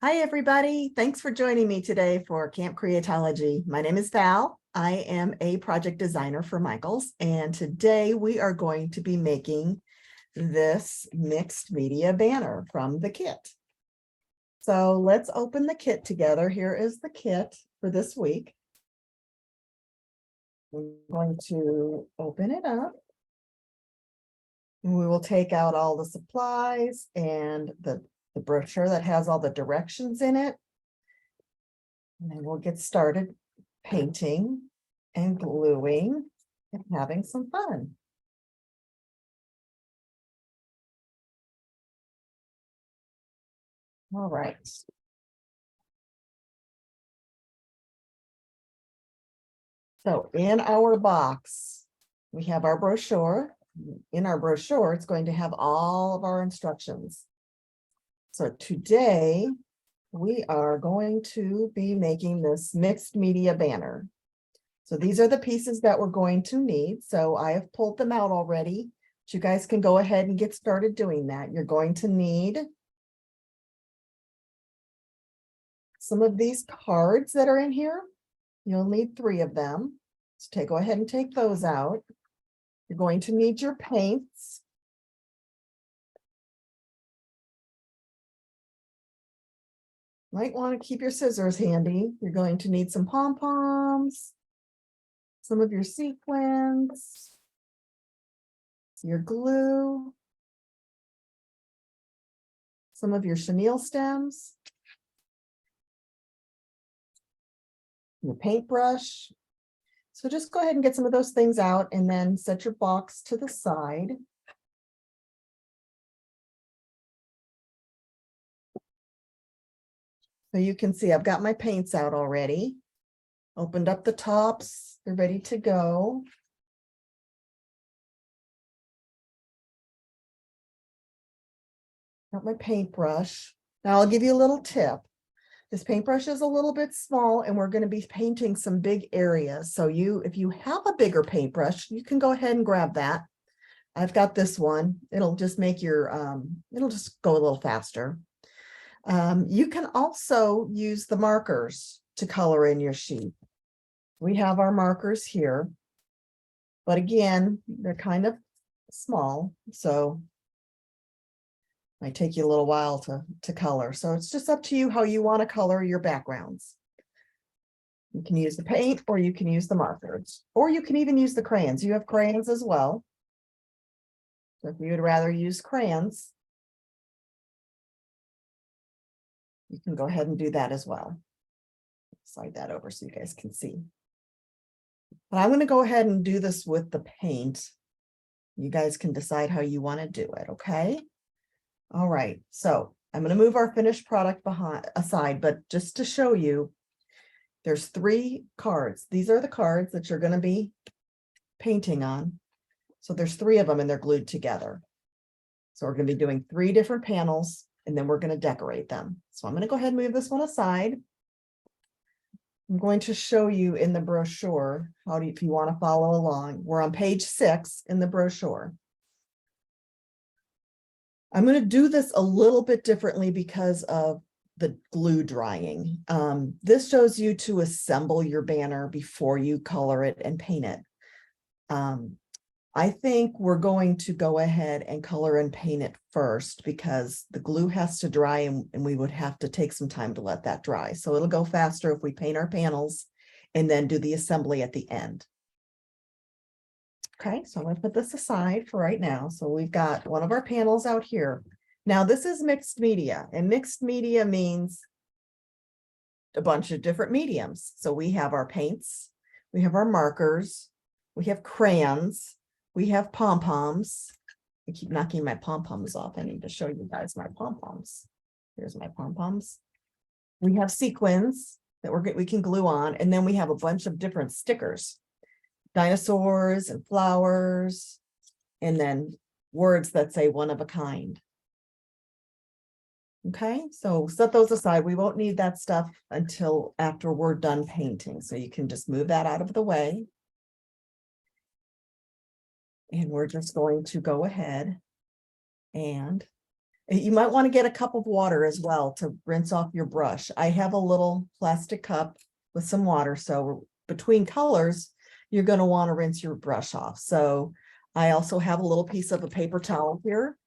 Hi, everybody. Thanks for joining me today for Camp Creatology. My name is Val. I am a project designer for Michaels, and today we are going to be making this mixed media banner from the kit. So let's open the kit together. Here is the kit for this week. We're going to open it up. And we will take out all the supplies and the brochure that has all the directions in it. And then we'll get started painting and gluing and having some fun. All right. So in our box, we have our brochure. In our brochure, it's going to have all of our instructions. So today, we are going to be making this mixed media banner. So these are the pieces that we're going to need. So I have pulled them out already. But you guys can go ahead and get started doing that. You're going to need some of these cards that are in here. You'll need 3 of them. So go ahead and take those out. You're going to need your paints. Might want to keep your scissors handy. You're going to need some pom-poms, some of your sequins, your glue, some of your chenille stems, your paintbrush. So just go ahead and get some of those things out and then set your box to the side. So you can see I've got my paints out already. Opened up the tops, they're ready to go. Got my paintbrush. Now I'll give you a little tip. This paintbrush is a little bit small and we're going to be painting some big areas. So if you have a bigger paintbrush, you can go ahead and grab that. I've got this one. It'll just make your, it'll just go a little faster. You can also use the markers to color in your sheet. We have our markers here, but again, they're kind of small, so it might take you a little while to color. So it's just up to you how you want to color your backgrounds. You can use the paint or you can use the markers, or you can even use the crayons. You have crayons as well. So if you would rather use crayons, you can go ahead and do that as well. Slide that over so you guys can see. But I'm going to go ahead and do this with the paint. You guys can decide how you want to do it, okay? All right, so I'm going to move our finished product aside, but just to show you, there's 3 cards. These are the cards that you're going to be painting on. So there's 3 of them and they're glued together. So we're going to be doing 3 different panels and then we're going to decorate them. So I'm going to go ahead and move this one aside. I'm going to show you in the brochure if you want to follow along. We're on page 6 in the brochure. I'm going to do this a little bit differently because of the glue drying. This shows you to assemble your banner before you color it and paint it. I think we're going to go ahead and color and paint it first because the glue has to dry and we would have to take some time to let that dry. So it'll go faster if we paint our panels and then do the assembly at the end. Okay, so I'm going to put this aside for right now. So we've got one of our panels out here. Now this is mixed media, and mixed media means a bunch of different mediums. So we have our paints, we have our markers, we have crayons, we have pom-poms. I keep knocking my pom-poms off. I need to show you guys my pom-poms. Here's my pom-poms. We have sequins that we can glue on, and then we have a bunch of different stickers. Dinosaurs and flowers, and then words that say one of a kind. Okay, so set those aside. We won't need that stuff until after we're done painting. So you can just move that out of the way. And we're just going to go ahead and You might want to get a cup of water as well to rinse off your brush. I have a little plastic cup with some water, so between colors, you're going to want to rinse your brush off. So I also have a little piece of a paper towel here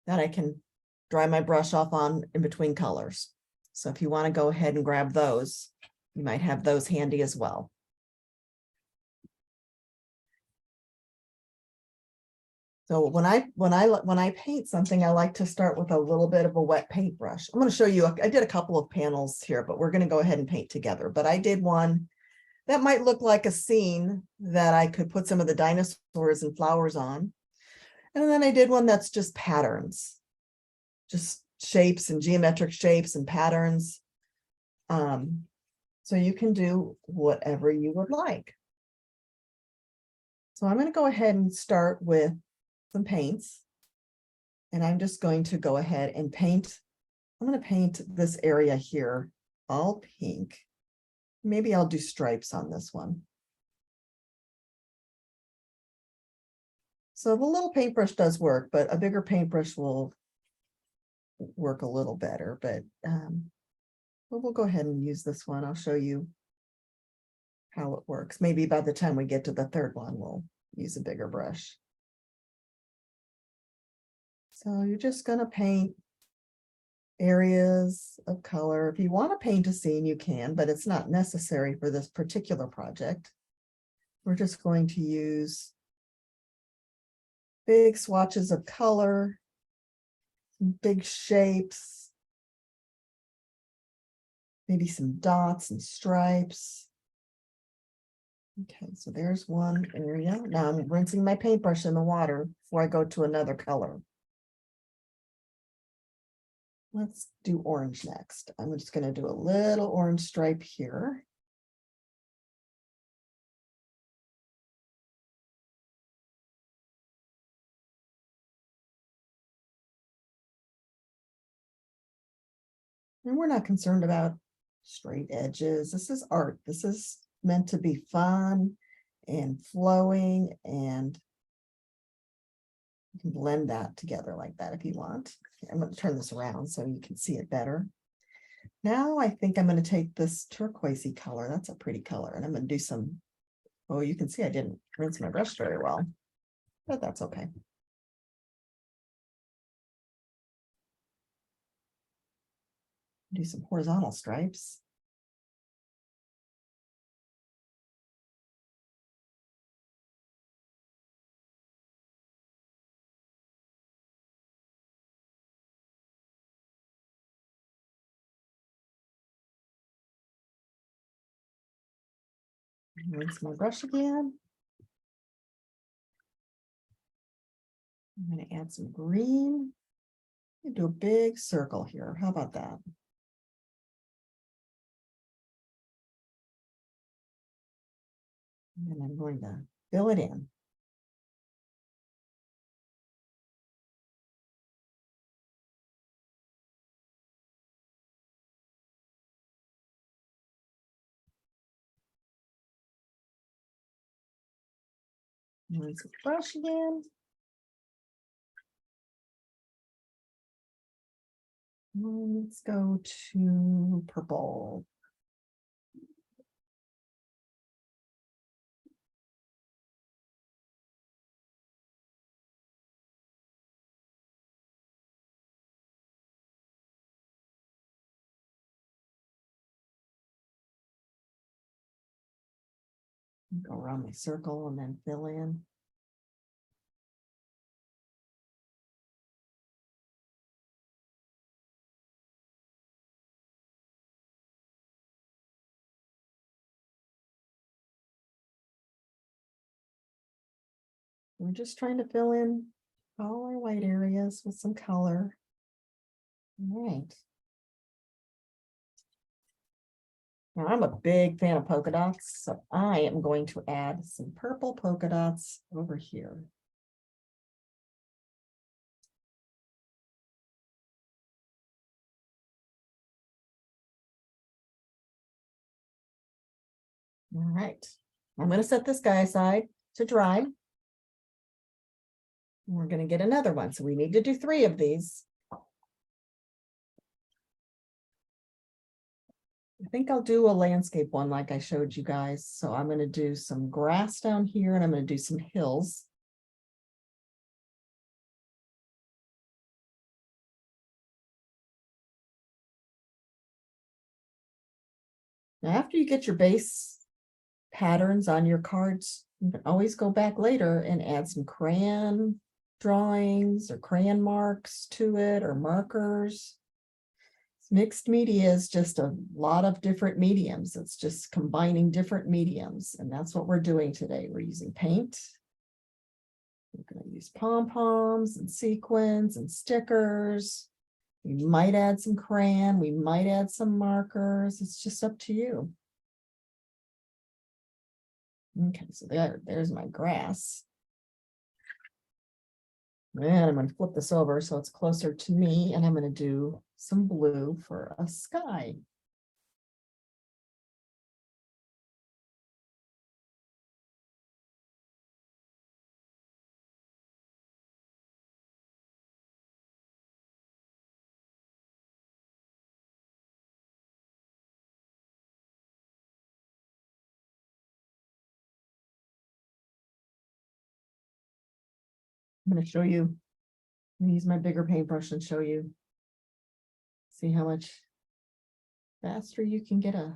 that I can dry my brush off on in between colors. So if you want to go ahead and grab those, you might have those handy as well. So when I paint something, I like to start with a little bit of a wet paintbrush. I'm going to show you, I did a couple of panels here, but we're going to go ahead and paint together. But I did one that might look like a scene that I could put some of the dinosaurs and flowers on. And then I did one that's just patterns, just shapes and geometric shapes and patterns. So you can do whatever you would like. So I'm going to go ahead and start with some paints. And I'm just going to go ahead and paint. I'm going to paint this area here all pink. Maybe I'll do stripes on this one. So the little paintbrush does work, but a bigger paintbrush will work a little better. But we'll go ahead and use this one. I'll show you how it works. Maybe by the time we get to the third one, we'll use a bigger brush. So you're just going to paint areas of color. If you want to paint a scene, you can, but it's not necessary for this particular project. We're just going to use big swatches of color, big shapes, maybe some dots and stripes. Okay, so there's one area. Now I'm rinsing my paintbrush in the water before I go to another color. Let's do orange next. I'm just going to do a little orange stripe here. And we're not concerned about straight edges. This is art. This is meant to be fun and flowing, and you can blend that together like that if you want. I'm going to turn this around so you can see it better. Now I think I'm going to take this turquoisey color. That's a pretty color. And I'm going to do some, oh, you can see I didn't rinse my brush very well, but that's okay. Do some horizontal stripes. Rinse my brush again. I'm going to add some green. Do a big circle here. How about that? And I'm going to fill it in. Rinse the brush again. Let's go to purple. Go around my circle and then fill in. We're just trying to fill in all our white areas with some color. All right. Now I'm a big fan of polka dots, so I am going to add some purple polka dots over here. All right. I'm going to set this guy aside to dry. We're going to get another one. So we need to do 3 of these. I think I'll do a landscape one like I showed you guys. So I'm going to do some grass down here and I'm going to do some hills. Now, after you get your base patterns on your cards, you can always go back later and add some crayon drawings or crayon marks to it or markers. Mixed media is just a lot of different mediums. It's just combining different mediums. And that's what we're doing today. We're using paint. We're going to use pom-poms and sequins and stickers. We might add some crayon. We might add some markers. It's just up to you. Okay, so there's my grass. And I'm going to flip this over so it's closer to me, and I'm going to do some blue for a sky. I'm going to show you, use my bigger paintbrush and show you, see how much faster you can get a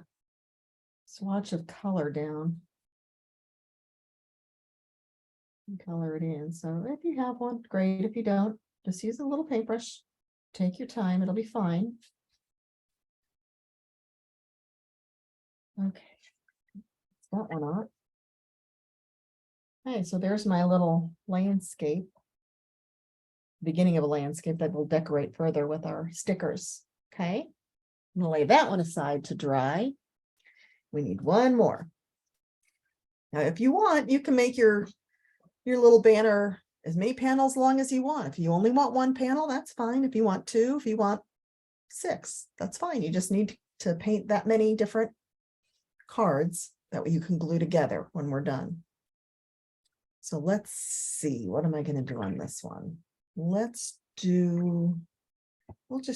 swatch of color down and color it in. So if you have one, great. If you don't, just use a little paintbrush. Take your time, it'll be fine. Okay, that one off. Okay, so there's my little landscape, beginning of a landscape that we'll decorate further with our stickers. Okay, I'm gonna lay that one aside to dry. We need one more. Now, if you want, you can make your little banner as many panels long as you want. If you only want 1 panel, that's fine. If you want 2, if you want 6, that's fine. You just need to paint that many different cards that you can glue together when we're done. So let's see, what am I going to do on this one? We'll just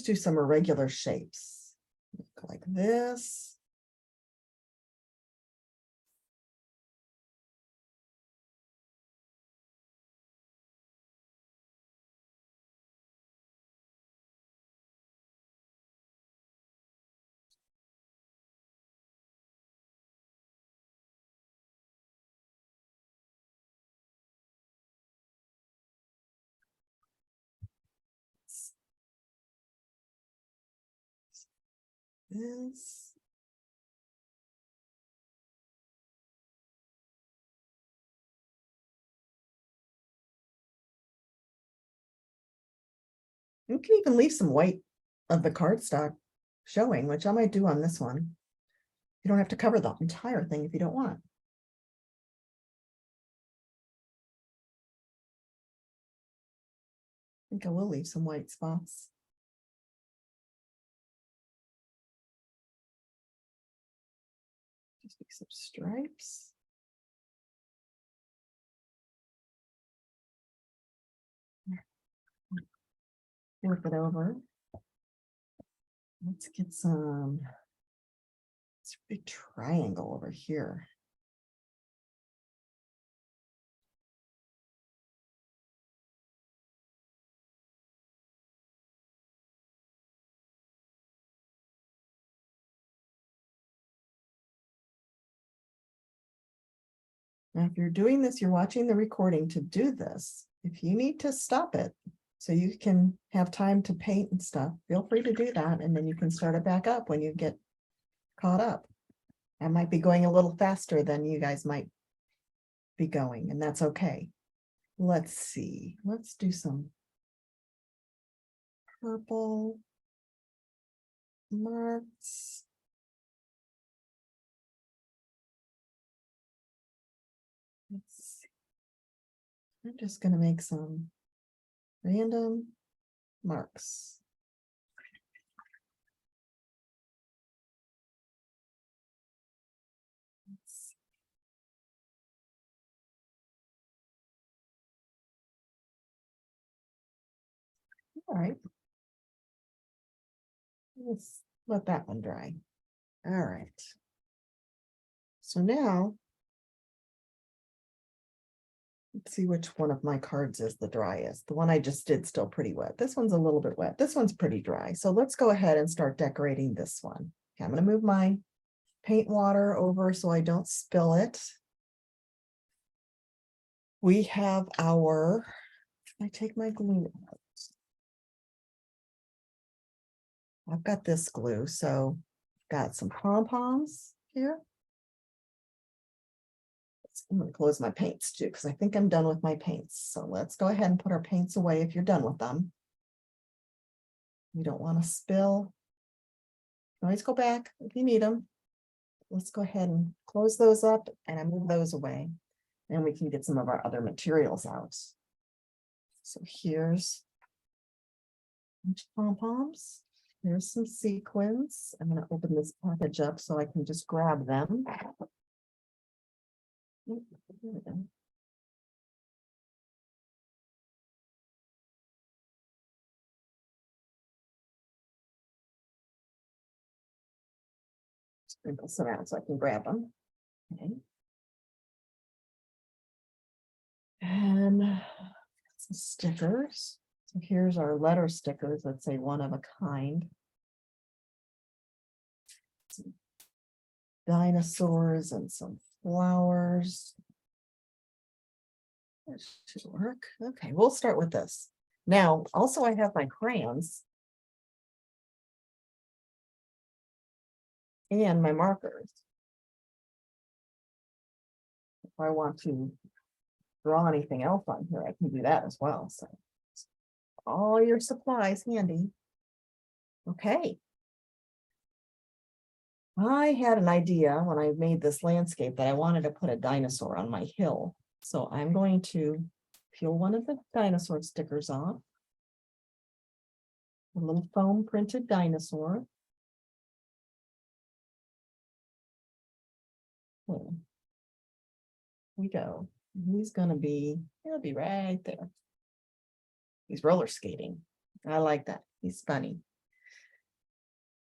do some irregular shapes like this. This. You can even leave some white of the cardstock showing, which I might do on this one. You don't have to cover the entire thing if you don't want. I think I will leave some white spots. Just make some stripes. Flip it over. Let's get some, it's a big triangle over here. Now, if you're doing this, you're watching the recording to do this. If you need to stop it so you can have time to paint and stuff, feel free to do that. And then you can start it back up when you get caught up. I might be going a little faster than you guys might be going, and that's okay. Let's see. Let's do some purple marks. Let's see. I'm just going to make some random marks. All right. Let's let that one dry. All right. So now, let's see which one of my cards is the driest. The one I just did still pretty wet. This one's a little bit wet. This one's pretty dry. So let's go ahead and start decorating this one. Okay, I'm going to move my paint water over so I don't spill it. We have our, I take my glue out. I've got this glue, so got some pom-poms here. I'm going to close my paints too, because I think I'm done with my paints. So let's go ahead and put our paints away if you're done with them. You don't want to spill. You can always go back if you need them. Let's go ahead and close those up and I move those away. And we can get some of our other materials out. So here's pom-poms. There's some sequins. I'm going to open this package up so I can just grab them. There we go. Sprinkle some out so I can grab them. Okay. And some stickers. So here's our letter stickers. Let's say one of a kind. Some dinosaurs and some flowers. That should work. Okay, we'll start with this. Now, also I have my crayons and my markers. If I want to draw anything else on here, I can do that as well. So all your supplies handy. Okay. I had an idea when I made this landscape that I wanted to put a dinosaur on my hill. So I'm going to peel one of the dinosaur stickers off. A little foam printed dinosaur. There we go. He's gonna be, he'll be right there. He's roller skating. I like that. He's funny.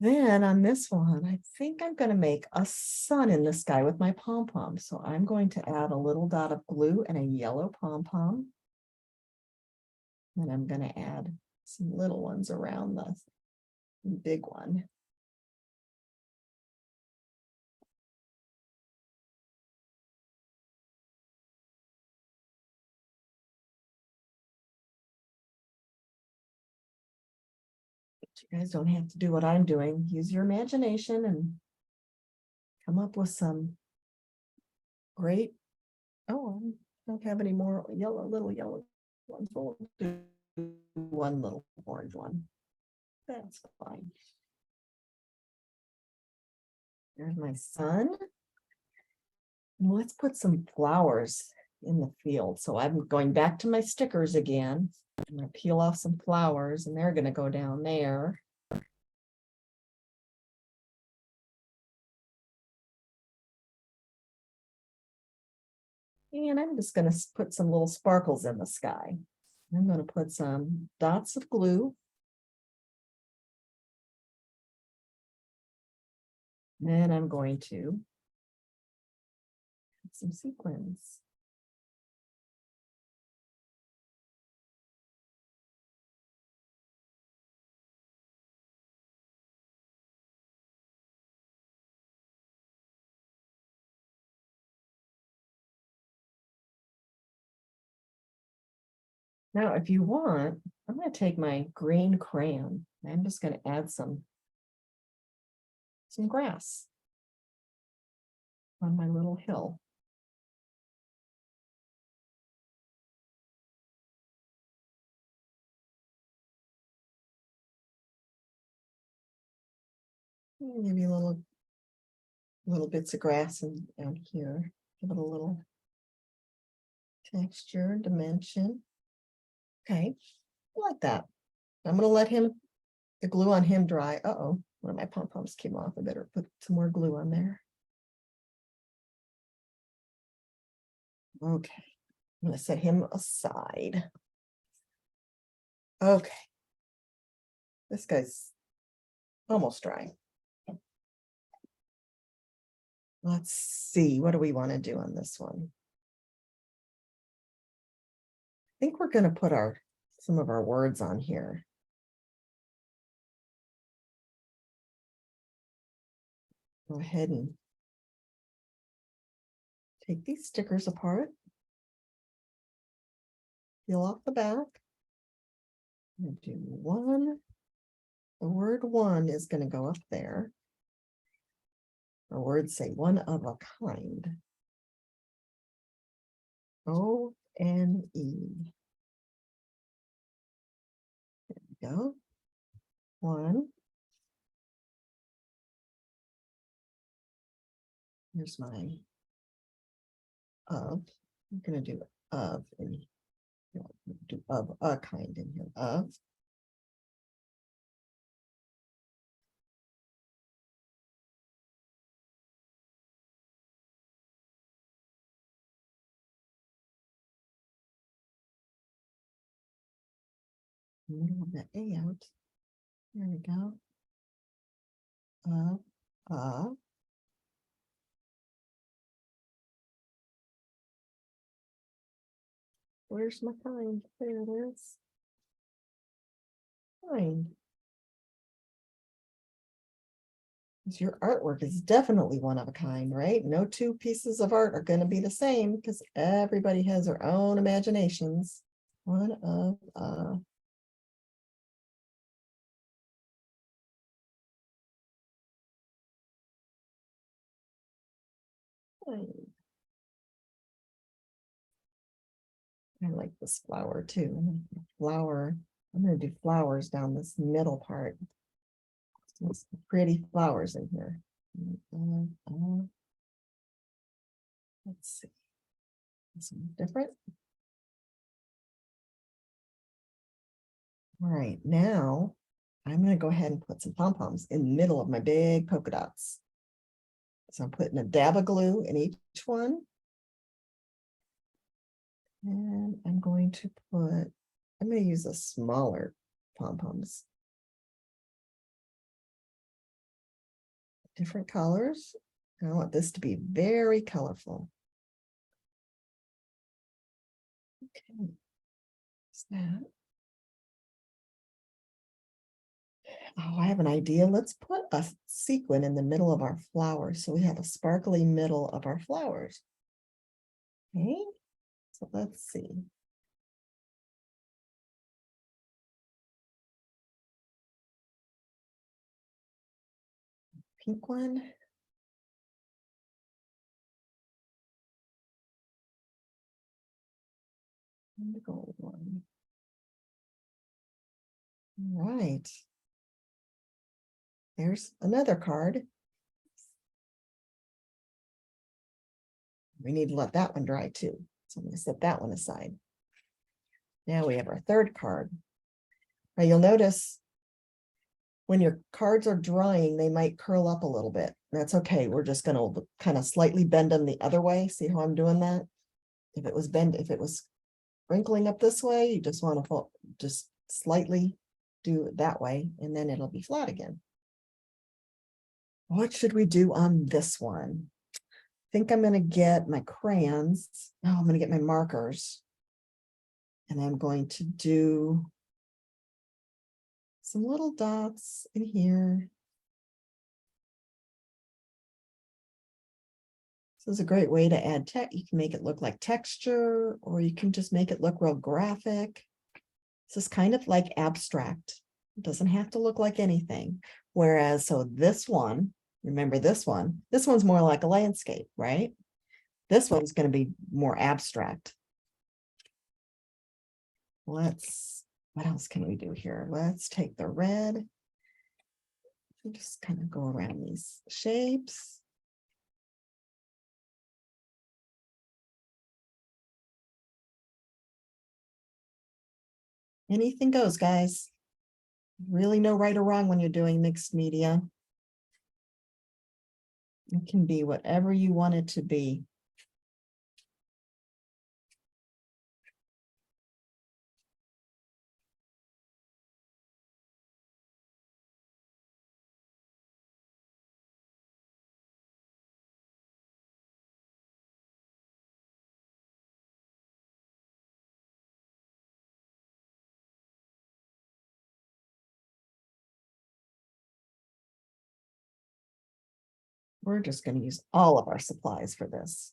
Then on this one, I think I'm going to make a sun in the sky with my pom-pom. So I'm going to add a little dot of glue and a yellow pom-pom. And I'm going to add some little ones around the big one. But you guys don't have to do what I'm doing. Use your imagination and come up with some great. Oh, I don't have any more little yellow ones. We'll do one little orange one. That's fine. There's my sun. And let's put some flowers in the field. So I'm going back to my stickers again. I'm going to peel off some flowers and they're going to go down there. And I'm just going to put some little sparkles in the sky. I'm going to put some dots of glue. And I'm going to put some sequins. Now, if you want, I'm going to take my green crayon. I'm just going to add some grass on my little hill. Maybe a little bits of grass down here. Give it a little texture, dimension. Okay, I like that. I'm gonna let the glue on him dry. Uh-oh, one of my pom-poms came off. I better put some more glue on there. Okay, I'm gonna set him aside. Okay, This guy's almost dry. Let's see, what do we want to do on this one? I think we're going to put some of our words on here. Go ahead and take these stickers apart. Peel off the back. I'm going to do one. The word one is going to go up there. Our words say one of a kind. O-N-E. There we go. One. Here's my of. I'm going to do of in do of a kind in here. Of. Middle of that A out. There we go. Of. Where's my kind? There it is. Kind. Your artwork is definitely one of a kind, right? No two pieces of art are going to be the same because everybody has their own imaginations. One of kind. I like this flower too. Flower. I'm going to do flowers down this middle part. Some pretty flowers in here. Let's see. Something different. All right, now I'm going to go ahead and put some pom-poms in the middle of my big polka dots. So I'm putting a dab of glue in each one. And I'm going to use a smaller pom-poms. Different colors. I want this to be very colorful. Okay. What's that? Oh, I have an idea. Let's put a sequin in the middle of our flowers so we have a sparkly middle of our flowers. Okay, so let's see. Pink one. And the gold one. All right. There's another card. We need to let that one dry too. So I'm going to set that one aside. Now we have our third card. Now you'll notice when your cards are drying, they might curl up a little bit. That's okay. We're just going to kind of slightly bend them the other way. See how I'm doing that? If it was wrinkling up this way, you just want to just slightly do it that way, and then it'll be flat again. What should we do on this one? I think I'm going to get my crayons. Oh, I'm going to get my markers. And I'm going to do some little dots in here. This is a great way to add text. You can make it look like texture, or you can just make it look real graphic. This is kind of like abstract. It doesn't have to look like anything. Whereas, so this one, remember this one's more like a landscape, right? This one's going to be more abstract. What else can we do here? Let's take the red and just kind of go around these shapes. Anything goes, guys. Really no right or wrong when you're doing mixed media. It can be whatever you want it to be. We're just going to use all of our supplies for this.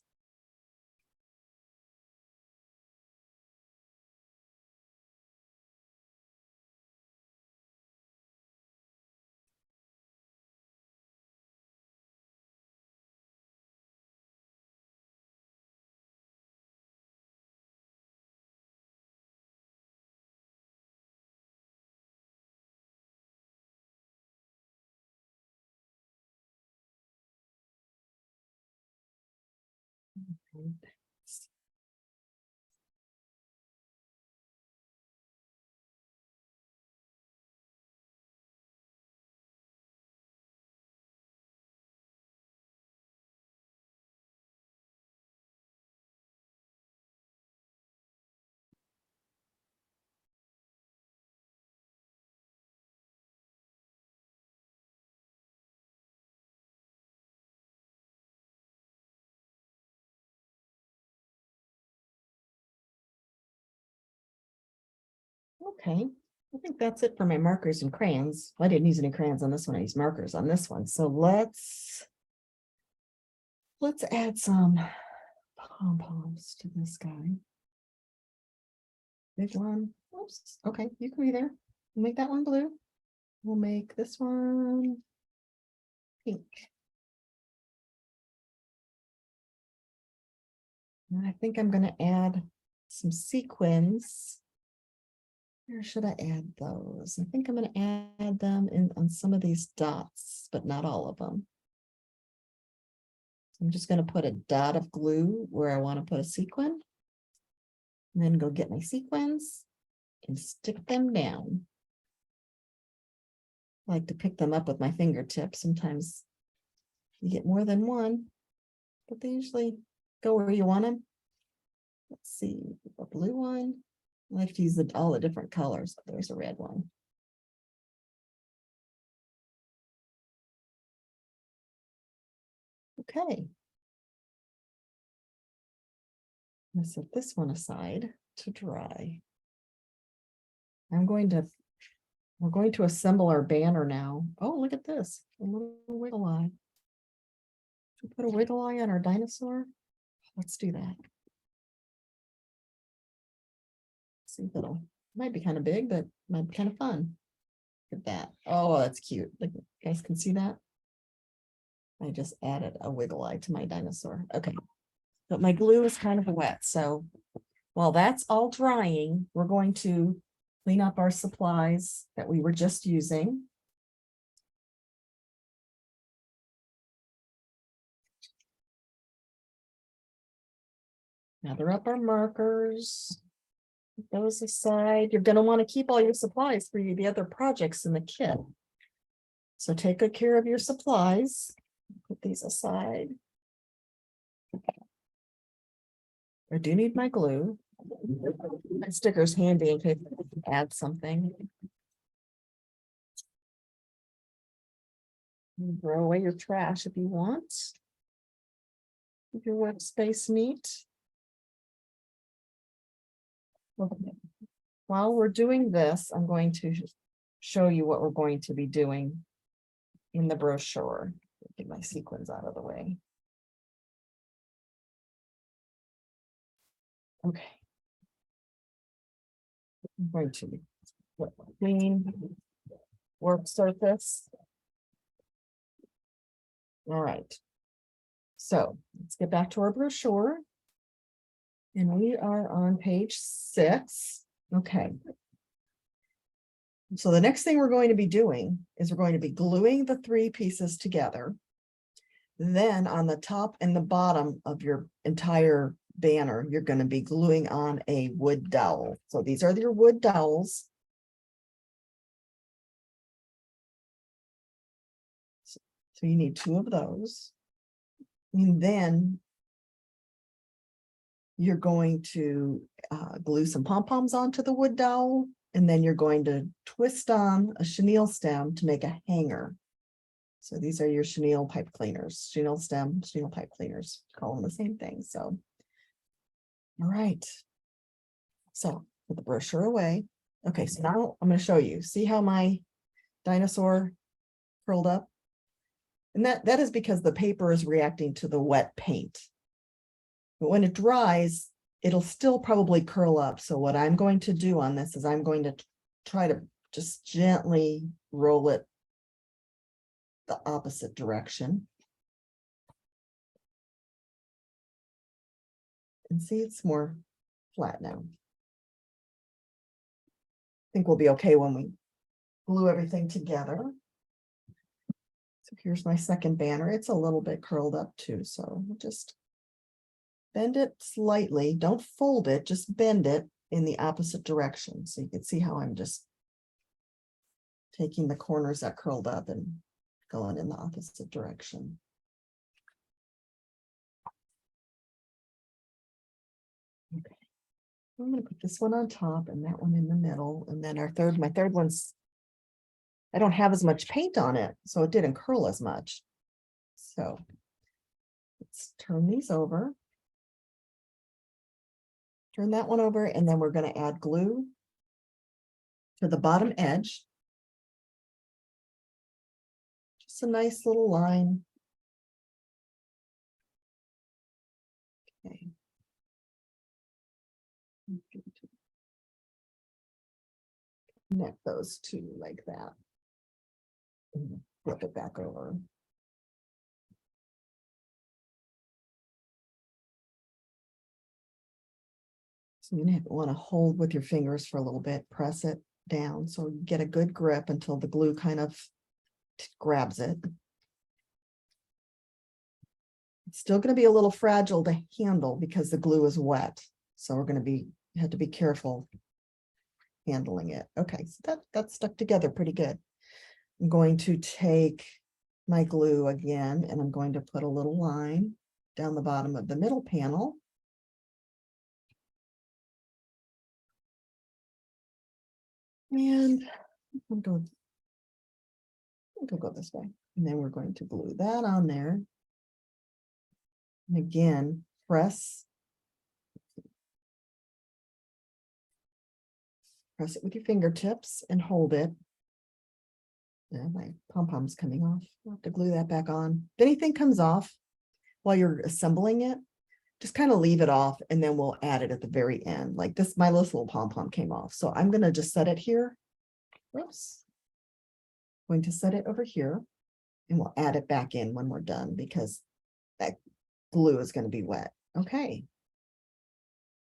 Okay, I think that's it for my markers and crayons. I didn't use any crayons on this one. I used markers on this one. So let's add some pom-poms to this guy. Big one. Oops. Okay, you can be there. We'll make that one blue. We'll make this one pink. And I think I'm going to add some sequins. Where should I add those? I think I'm going to add them in on some of these dots, but not all of them. So I'm just going to put a dot of glue where I want to put a sequin. And then go get my sequins and stick them down. I like to pick them up with my fingertips. Sometimes you get more than one, but they usually go where you want them. Let's see, the blue one. I like to use all the different colors. There's a red one. Okay. I'm going to set this one aside to dry. We're going to assemble our banner now. Oh, look at this, a little wiggle eye. Should we put a wiggle eye on our dinosaur? Let's do that. See if it'll, might be kind of big, but might be kind of fun. Look at that. Oh, that's cute. Like, you guys can see that. I just added a wiggle eye to my dinosaur. Okay, but my glue is kind of wet. So while that's all drying, we're going to clean up our supplies that we were just using. Gather up our markers. Put those aside. You're going to want to keep all your supplies for the other projects in the kit. So take good care of your supplies. Put these aside. I do need my glue. My sticker's handy in case I add something. You throw away your trash if you want. Keep your workspace neat. Okay. While we're doing this, I'm going to show you what we're going to be doing in the brochure. Get my sequins out of the way. Okay. I'm going to clean work surface. All right. So let's get back to our brochure. And we are on page 6. Okay. So the next thing we're going to be doing is we're going to be gluing the 3 pieces together. Then on the top and the bottom of your entire banner, you're going to be gluing on a wood dowel. So these are your wood dowels. So you need 2 of those. And then you're going to glue some pom-poms onto the wood dowel, and then you're going to twist on a chenille stem to make a hanger. So these are your chenille pipe cleaners, chenille stem, chenille pipe cleaners, call them the same thing. So, all right. So put the brochure away. Okay, so now I'm going to show you. See how my dinosaur curled up? And that is because the paper is reacting to the wet paint. But when it dries, it'll still probably curl up. So what I'm going to do on this is I'm going to try to just gently roll it the opposite direction. And see, it's more flat now. I think we'll be okay when we glue everything together. So here's my second banner. It's a little bit curled up too, so we'll just bend it slightly. Don't fold it, just bend it in the opposite direction. So you can see how I'm just taking the corners that curled up and going in the opposite direction. Okay. I'm going to put this one on top and that one in the middle. And then my third one's, I don't have as much paint on it, so it didn't curl as much. So let's turn these over. Turn that one over, and then we're going to add glue to the bottom edge. Just a nice little line. Okay. Connect those two like that. And flip it back over. So you're going to want to hold with your fingers for a little bit, press it down so you get a good grip until the glue kind of grabs it. It's still going to be a little fragile to handle because the glue is wet. So we're going to have to be careful handling it. Okay, so that's stuck together pretty good. I'm going to take my glue again, and I'm going to put a little line down the bottom of the middle panel. And I'll go this way. And then we're going to glue that on there. And again, press it with your fingertips and hold it. Yeah, my pom-pom's coming off. I'll have to glue that back on. If anything comes off while you're assembling it, just kind of leave it off and then we'll add it at the very end. Like this, my little pom-pom came off. So I'm going to just set it here. Whoops. Going to set it over here and we'll add it back in when we're done because that glue is going to be wet. Okay.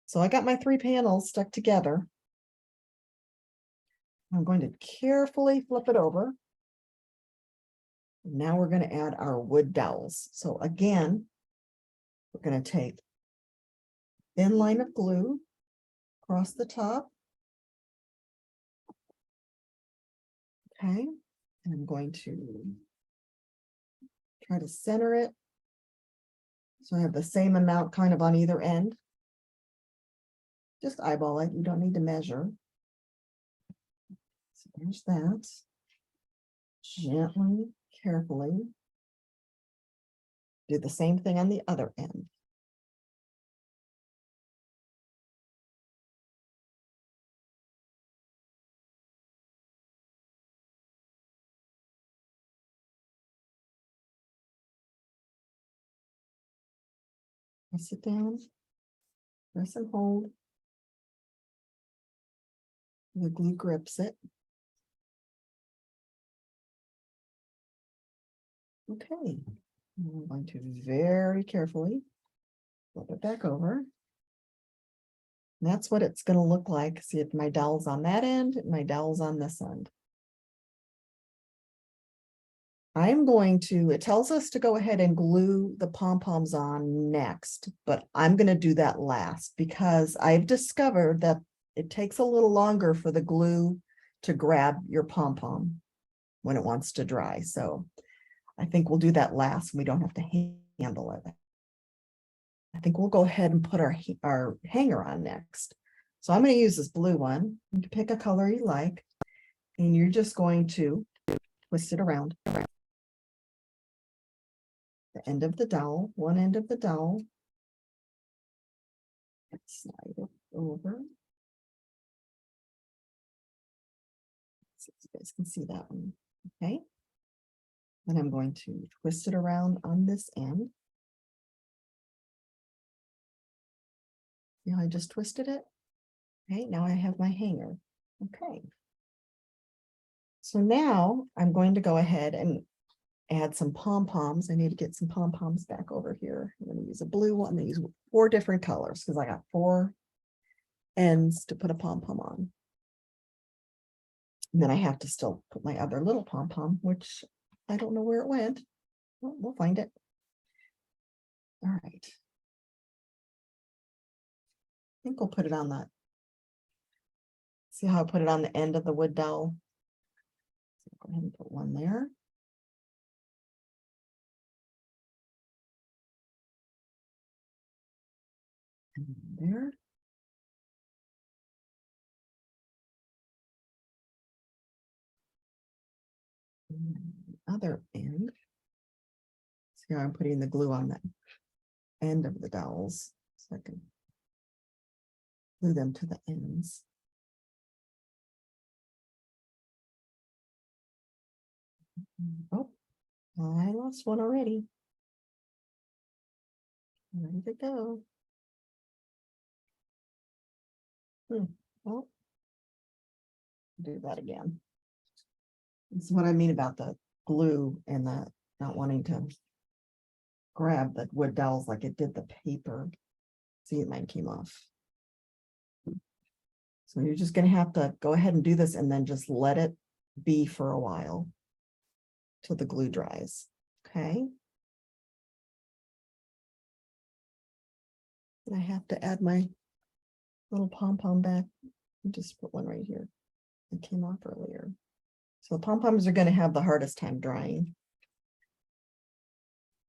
So I got my 3 panels stuck together. I'm going to carefully flip it over. Now we're going to add our wood dowels. So again, we're going to take thin line of glue across the top. Okay, and I'm going to try to center it. So I have the same amount kind of on either end. Just eyeball it, you don't need to measure. So there's that. Gently, carefully. Do the same thing on the other end. Press it down, press and hold. The glue grips it. Okay, I'm going to very carefully flip it back over. And that's what it's going to look like. See if my dowel's on that end, and my dowel's on this end. I'm going to, it tells us to go ahead and glue the pom-poms on next, but I'm going to do that last because I've discovered that it takes a little longer for the glue to grab your pom-pom when it wants to dry. So I think we'll do that last. We don't have to handle it. I think we'll go ahead and put our hanger on next. So I'm going to use this blue one. You can pick a color you like, and you're just going to twist it around. The end of the dowel, one end of the dowel. Slide it over. So you guys can see that one. Okay. And I'm going to twist it around on this end. Now I just twisted it. Okay, now I have my hanger. Okay. So now I'm going to go ahead and add some pom-poms. I need to get some pom-poms back over here. I'm going to use a blue one. I'm going to use 4 different colors because I got 4 ends to put a pom-pom on. And then I have to still put my other little pom-pom, which I don't know where it went. Well, we'll find it. All right. I think we'll put it on that. See how I put it on the end of the wood dowel? So go ahead and put one there. And there. And the other end. See how I'm putting the glue on that end of the dowels so I can glue them to the ends. Oh, I lost one already. Ready to go. Well, do that again. This is what I mean about the glue and the not wanting to grab the wood dowels like it did the paper. See, mine came off. So you're just going to have to go ahead and do this and then just let it be for a while till the glue dries. Okay. And I have to add my little pom-pom back. Just put one right here. It came off earlier. So the pom-poms are going to have the hardest time drying.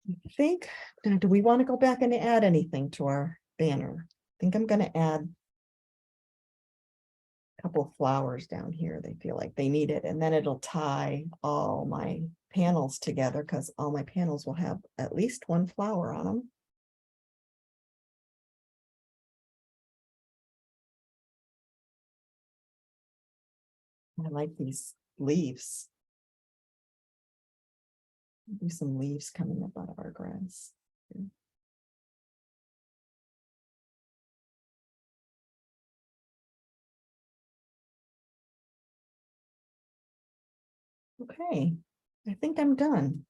I think, now, do we want to go back and add anything to our banner? I think I'm going to add a couple of flowers down here. They feel like they need it. And then it'll tie all my panels together because all my panels will have at least one flower on them. I like these leaves. Do some leaves coming up out of our grass. Okay, I think I'm done.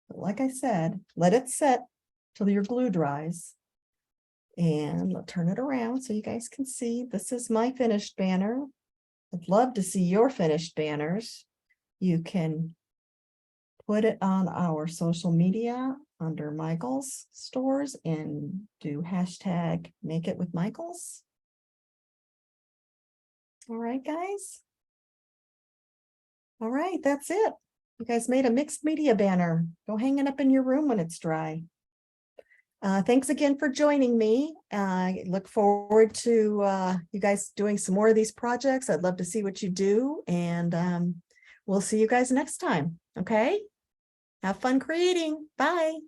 But like I said, let it set till your glue dries. And I'll turn it around so you guys can see. This is my finished banner. I'd love to see your finished banners. You can put it on our social media under Michael's stores and do hashtag make it with Michael's. All right, guys. All right, that's it. You guys made a mixed media banner. Go hang it up in your room when it's dry. Thanks again for joining me. I look forward to you guys doing some more of these projects. I'd love to see what you do, and we'll see you guys next time. Okay? Have fun creating. Bye.